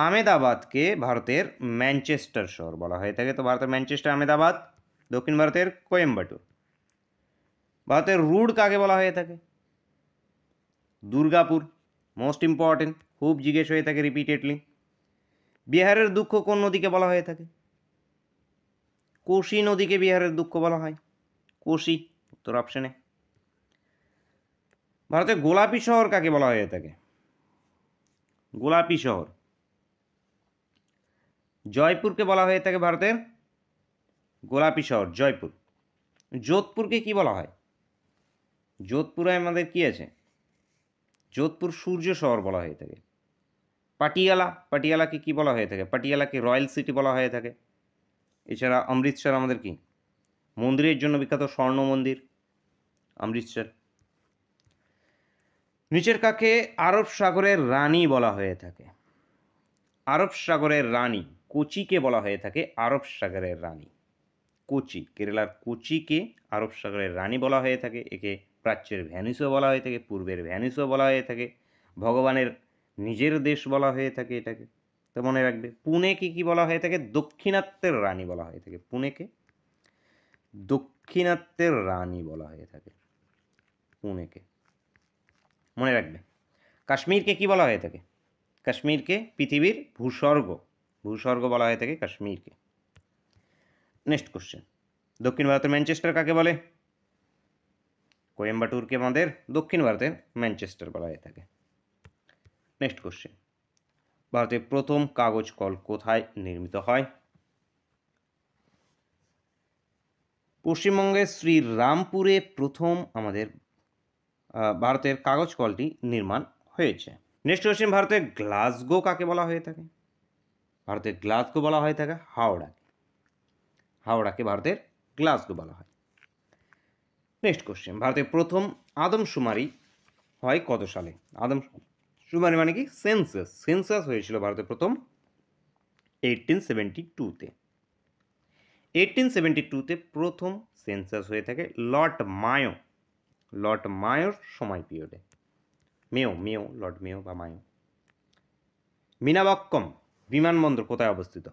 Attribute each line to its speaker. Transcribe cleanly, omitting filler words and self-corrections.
Speaker 1: আমেদাবাদকে ভারতের ম্যানচেস্টার শহর বলা হয়ে থাকে। তো ভারতের ম্যানচেস্টার, আমেদাবাদ। দক্ষিণ ভারতের কোয়েম্বাটুর। ভারতের রুড কাকে বলা হয়ে থাকে? দুর্গাপুর। মোস্ট ইম্পর্টেন্ট, খুব জিজ্ঞেস হয়ে থাকে রিপিটেডলি। বিহারের দুঃখ কোন নদীকে বলা হয়ে থাকে? কোশি নদীকে বিহারের দুঃখ বলা হয়। কোশি উত্তর অপশনে। ভারতের গোলাপি শহর কাকে বলা হয়ে থাকে? গোলাপি শহর। জয়পুরকে বলা হয়ে থাকে ভারতের গোলাপি শহর, জয়পুর। যোধপুরকে কি বলা হয়? যোধপুরে আমাদের কি আছে? যোধপুর সূর্য শহর বলা হয়ে থাকে। পাটিয়ালা, পাটিয়ালাকে কি বলা হয়ে থাকে? পাটিয়ালাকে রয়্যাল সিটি বলা হয়ে থাকে। এছাড়া অমৃতসর আমাদের কি মন্দিরের জন্য বিখ্যাত, স্বর্ণ মন্দির অমৃতসর। নিচের কাকে আরব সাগরের রানী বলা হয়ে থাকে? আরব সাগরের রানী কোচিকে বলা হয়ে থাকে আরব সাগরের রানী। কোচি, কেরালার কোচিকে আরব সাগরের রানী বলা হয়ে থাকে। একে প্রাচ্যের ভ্যানিসও বলা হয়ে থাকে, পূর্বের ভ্যানিসও বলা হয়ে থাকে, ভগবানের নিজের দেশ বলা হয়ে থাকে এটাকে। তো মনে রাখবে, পুনেকে কি বলা হয়ে থাকে? দক্ষিণাত্যের রানী বলা হয়ে থাকে। পুনেকে দক্ষিণাত্যের রানী বলা হয়ে থাকে, পুনেকে মনে রাখবে। কাশ্মীরকে কি বলা হয়ে থাকে? কাশ্মীরকে পৃথিবীর ভূস্বর্গ, ভূস্বর্গ বলা হয়ে থাকে কাশ্মীরকে। নেক্সট কোশ্চেন, দক্ষিণ ভারতের ম্যানচেস্টার কাকে বলে? কোয়েম্বাটুরকে আমাদের দক্ষিণ ভারতের ম্যানচেস্টার বলা হয়ে থাকে। নেক্সট কোশ্চেন, ভারতের প্রথম কাগজ কল কোথায় নির্মিত হয়? পশ্চিমবঙ্গের শ্রীরামপুরে প্রথম আমাদের ভারতের কাগজ কলটি নির্মাণ হয়েছে। নেক্সট কোশ্চেন, ভারতের গ্লাসগো কাকে বলা হয়ে থাকে? ভারতের গ্লাসগো বলা হয়ে থাকে হাওড়াকে। হাওড়াকে ভারতের গ্লাসগো বলা হয়। নেক্সট কোশ্চেন, ভারতের প্রথম আদমশুমারি হয় কত সালে? আদমশুমারি মানে কি? সেন্সাস। সেন্সাস হয়েছিল ভারতের প্রথম 1872-তে। 1872-তে প্রথম সেন্সাস হয়ে থাকে লর্ড মায়ো, লর্ড মায়োর সময় পিরিয়ডে। লর্ড মেয়ো বা মায়ো। মিনাবাক্কম বিমানবন্দর কোথায় অবস্থিত?